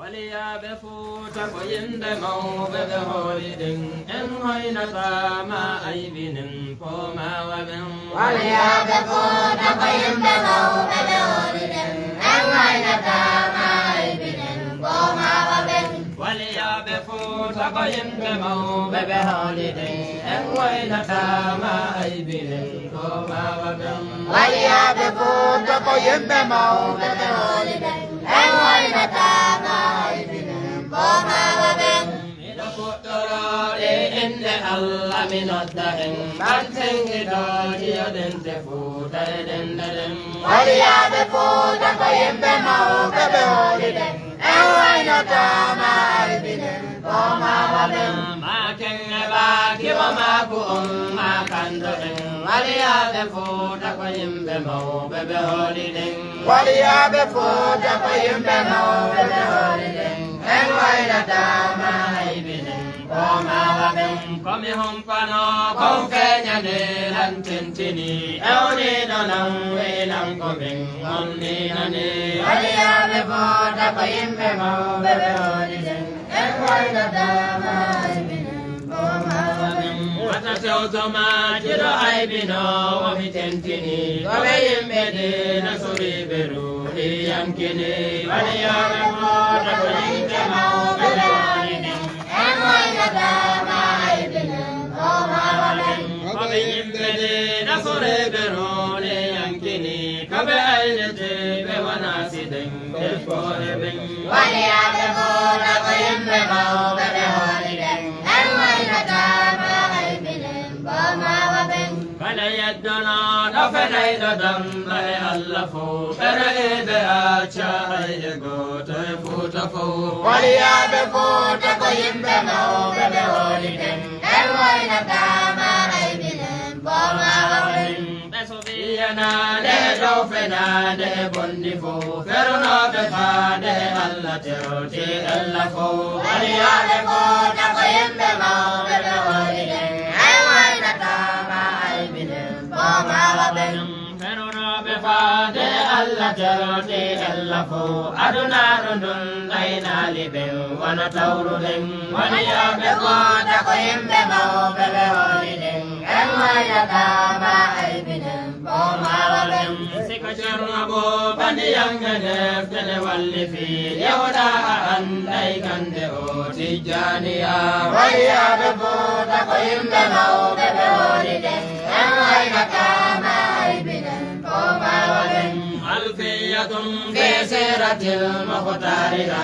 Waliya be futa ko yimɓe mawɓe ɓe hooliɗen en hoynatama aybinen pomawa ɓen waliya be futa ko yimɓe mawɓe ɓe hooliɗen en hoynatama aybinen pomawa ɓen waliya be futa ko yimɓe mawɓe ɓe hooliɗen en hoynatama aybinen pomawa ɓen waliya be futa ko yimɓe mawɓe ɓe hooliɗen en hoynatama aybinen pomawa ɓen miɗo fuɗɗorode inde Allah mi nodda en ɓantengiɗoji yoɗen te fuuta e ɗendeɗen waliya be futa ko yimɓe mawɓe ɓe hooliɗen en hoynatama aybinen pomawa ɓen maken e ɓakiwo maku on ma kando en waliya be fuuta ko yimɓe mawɓe ɓe hooliɗen waliya be futa ko yimɓe mawɓe ɓe hooliɗen en hoynatama aybinen pomawa ɓen komi humpano kon feñande lan tentini ewniɗo nan weynanko ɓen onninani waliya be futa ko yimɓe mawɓe ɓe hooliɗen en hoynatama aybinen pomawa ɓen wata tewtoma jiɗo aybino womi tentini koɓe yimɓe dina soriɓe ruhi yankini waliyaɓe futa ko yimɓe mawɓe ɓe hooliɗen en hoynatama aybinen pomawa ɓen koɓe yimɓe dina soriɓe ruhi yankini koɓe ayneteɓe wona siɗen ɓe fore ɓen waliya be futa ko yimɓe mawɓe ɓe hooliɗen en hoynatama aybinen pomawa ɓen kala yeddonoɗo fenayɗo damba e Allah fo ɓere eɓe acca hay e goto e fuuta fo waliya be futa ko yimɓe mawɓe ɓe hooliɗen en hoynatama aybinen pomawa ɓen ɓe so wiyanade dow fenade e bonni fo feronoɓe faade e Allah tewti Allah fo waliya be futa ko yimɓe mawɓe ɓe hooliɗen en hoynatama aybinen pomawa ɓen feronoɓe faade Allah tewti Allah fo adunaɗo ndun laynali ɓen wona tawruɗen waliyaɓe futa ko yimɓe mawɓe ɓe hooliɗen en hoynatama aybinen pomawa ɓen siko ceerno bo bandiyanga deftene walli fi yewɗa a anday gande o tijjaniya waliya be futa ko yimɓe mawɓe ɓe hooliɗen en hoynatama aybinen pomawa ɓen alfiyatum fi siratil mukhtarina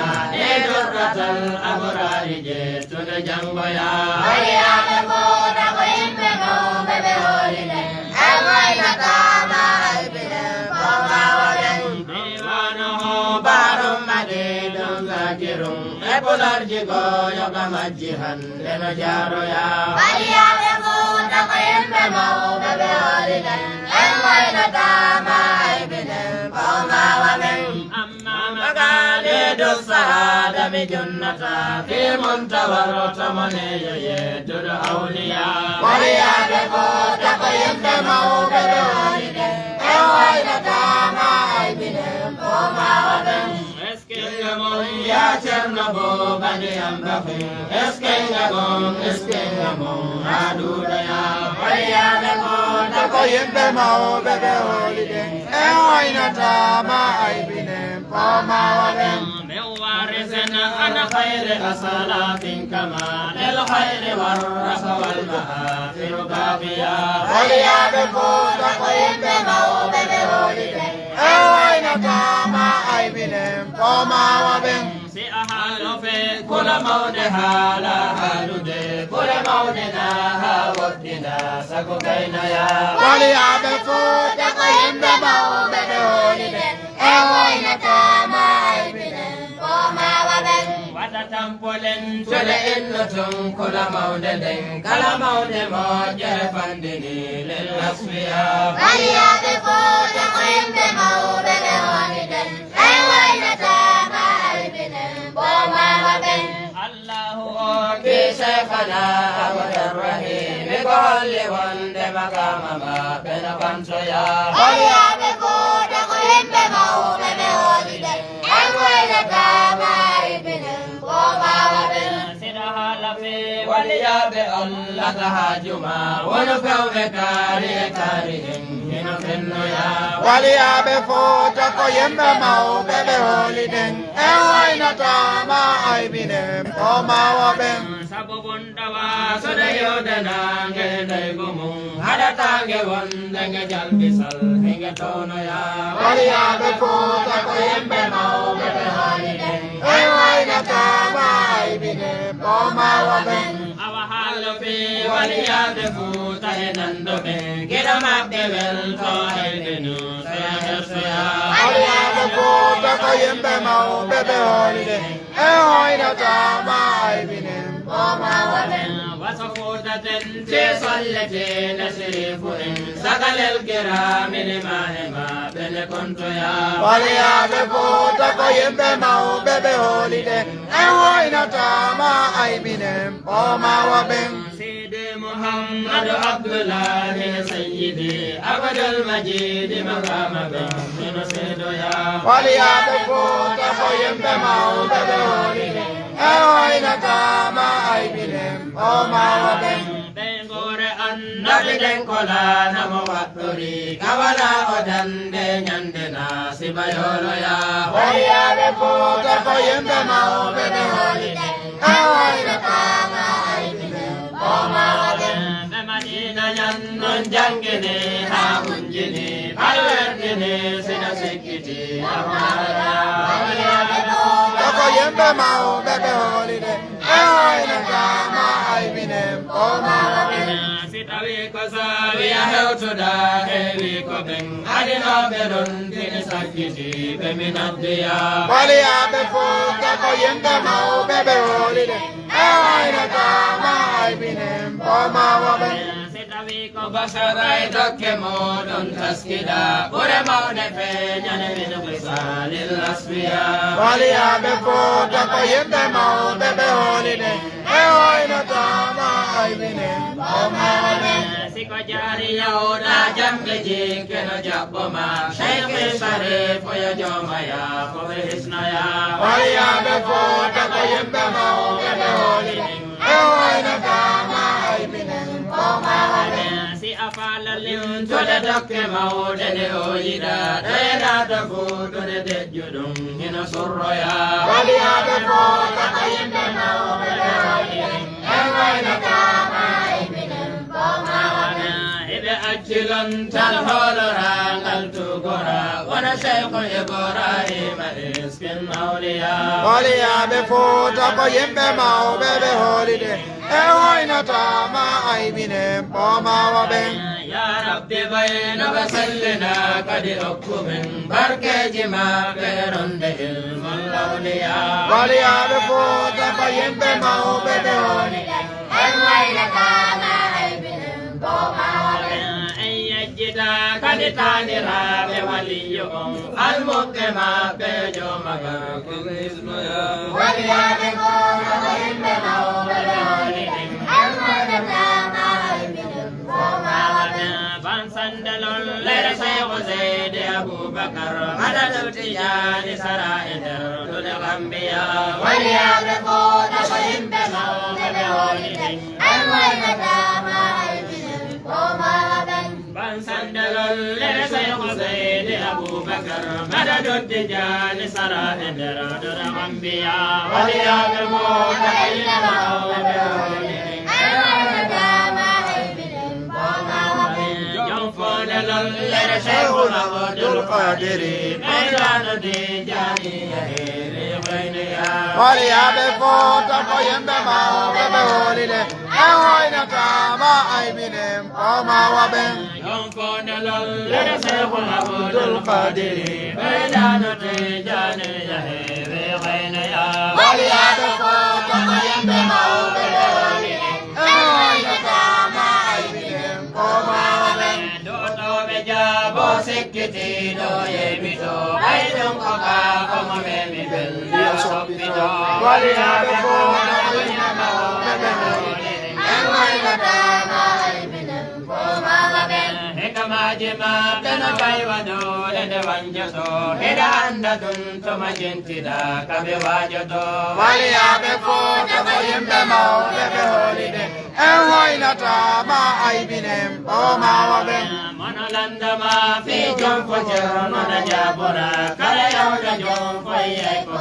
e durratal abrari jettude jangoya waliya be futa ko yimɓe mawɓe ɓe hooliɗen en hoynatama aybinen pomawa ɓen diwanoho barum madidum zakirum e pularji goyoga majji hande no jaroya waliya be futa ko yimɓe mawɓe ɓe hooliɗen en hoynatama aybinen pomawa ɓen amma magaledo sahada mi jonnata fi montawarota moneyo yedduɗo awliya waliya be futa ko yimɓe mawɓe ɓe hooliɗen en hoynatama aybinen pomawa ɓen eskenga mon ya ceerno bo bandiyam bafin eskenga mon ha duɗaya waliya be futa ko yimɓe mawɓe ɓe hooliɗen en hoynatama aybinen pomawa ɓen من وارثنا أنا خير أصلاف كما للخير والرف والمآثر باقيا waliya be futa ko yimɓe mawɓe ɓe hooliɗen en hoynatama aybinen pomawa ɓen si a haalo fe kula mawde haala haalude kula mawde na ha woɗɗina sago gaynaya waliya be futa ko yimɓe mawɓe ɓe hooliɗen en hoynatama aybinen pomawa ɓen wata tampolen tole inno ton kula mawde nden kala mawde moƴƴere fandini lel asfiya waliya be futa ko yimɓe mawɓe ɓe hooliɗen en hoynatama aybinen pomawa ɓen Allahu o ki shaykhana Abdul Rahim ko holli wonde makama maɓɓe no kantoya waliya be futa ko yimɓe mawɓe ɓe hooliɗen en hoynatama aybinen waliyaɓe Allah tahajuma wono fewɓe kaari hino fennoya waliyaɓe fota ko yimɓe mawɓe ɓe holiden en waynatama aybinen o mawaɓen sabu bonɗawa soɗa yewdanange ndaygo mum haɗatange wondege jalbisal hege townoya waliyaɓe fota ko yimɓe mawɓe ɓe holiden en waynatama aybinen o mawaɓen awa haalo fe waliyaɓe fuuta e nandoɓe geɗa maɓɓe welto haydenu soya hersoya waliyaɓe fota ko yimɓe mawɓe ɓe holiden en waynatama aybinen o mawaɓen waso fuutaten te sollete nasirifu en sagalel geramini mahema ɓene kontoya waliyaɓe fota ko yimɓe mawɓe ɓe holiden en waynatama aybinen o mawaɓen seydi mouhammadou abdoulahi sayyidi abadal majidi makama ɓen mino seedoya waliyaɓe fota ko yimɓe mawɓe ɓe holiden en waynatama aybinen o mawaɓen ɓe gore annabi ɗen ko lanamo waɗɗori kawala o dande ñandena sibayoloya waliyaɓe fota ko yimɓe mawɓe ɓe holiden en waynatama aybinen o mawaɓen ɓe madina ñannon jangene ha hunjini palwerdini sina sikkiti waliyaɓe fota ko yimɓe mawɓe ɓe holiden en waynatama aybinen o mawaɓen si tawi ko sawiya hewtuɗa heewi ko ɓen adinoɓe ɗon tini sakkiti ɓe minaddiya waliyaɓe fota ko yimɓe mawɓe ɓe holiden en waynatama aybinen o mawaɓen si tawi ko basara e dokke moɗon taskiɗa ɓure mawɗe feñane min bisalil asfiya waliyaɓe fota ko yimɓe mawɓe ɓe holiden en waynatama aybinen o mawaɓen siko jari yawɗa jamɓe jikkeno jaɓɓoma cheikhe sharif yo jomaya foɓe hisnoya waliyaɓe fota ko yimɓe mawɓe ɓe holiden en waynatama aybinen o mawaɓen si a falalin tode dokke mawɗe nde o yiɗa ɗoyeɗato fuɗude deƴƴuɗum hino surroya waliyaɓe fota ko yimɓe mawɓe ɓe holiden en waynatama aybinen o mawaɓen eɓe accilon tan hoolorangal tugora wona cheikhu ibrahima iskin mawliya waliyaɓe fota ko yimɓe mawɓe ɓe holiden en waynatama aybinen o mawaɓen ya rabbi bayno ɓe sallina kadi okkumen barkeji maɓɓe ronde ilmol lawliya waliyaɓe fota ko yimɓe mawɓe ɓe holiden en waynatama aybinen o mawaɓen en yejjita kadi taniraɓe waliyo on almuɓɓe maɓɓe jomagar koɓe hisnoya waliyaɓe fota ko yimɓe mawɓe ɓe holiden en waynatama aybinen o mawaɓen ban sandalol lere cheikhu zeyde aboubacar madadal tijani sara e nder duɗe gambiya waliyaɓe fota ko yimɓe mawɓe ɓe holiden en waynatama aybinen o mawaɓen ban sandalol lere cheikhu zeyde aboubacar madadal tijani sara e nder duɗe gambiya waliyaɓe fota ko yimɓe mawɓe ɓe holiden en waynatama aybinen o mawaɓen jom fonelol lere cheikhu abdul qadiri meydano tijani yahiri hoyneya waliyaɓe fota ko yimɓe mawɓe ɓe holiden en waynatama aybinen o mawaɓen jom fonelol lere cheikhu abdul qadiri meydano tijani yahiri hoyneya waliyaɓe fota ko yimɓe mawɓe ɓe holiden en waynatama aybinen o mawaɓen dotoɓe jabo sikkitiɗo yebito ɓayɗum ko ka komo memi belɗio soppito waliyaɓe fota ko yimɓe mawɓe ɓe holiden en waynatama aybinen o mawaɓen hekama Majima Pena Paivado and the Vanjato Heda Anda Dun Toma Gentida Kabe Vajato Walia before the Yembemo, the holiday, and why not Ma Ibinem, O Mawabem, Monolanda Ma Fijon Fojo Monajabora Kaleo the Jon Foyeko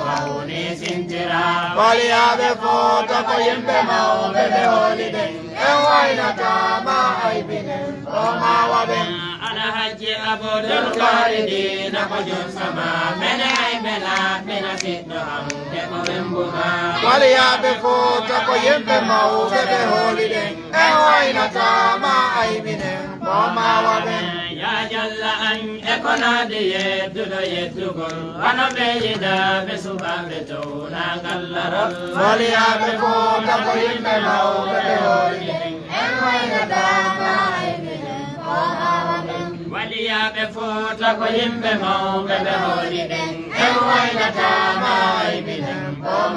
Sintira Walia before the Yembemo, the holiday, and why not Ma Ibinem, O Mawabem. Haji Abodul Karidi Napajun Sama Mena Mena Mena Sitno Ham Dekomembuma Walia before Taco Yembemo, the holiday, and why not Ma Ibinem, O Mawabem. Ya Jalla An Ekonadi Dudo Yetugun Anabeda Besuba Beto Nangalara Walia before Taco Yembemo, the holiday, and why not Ma Ibinem, O Mawabem. Walia before Taco Yembe Mo Bebe Holiday, and why not Ma Ibinem, O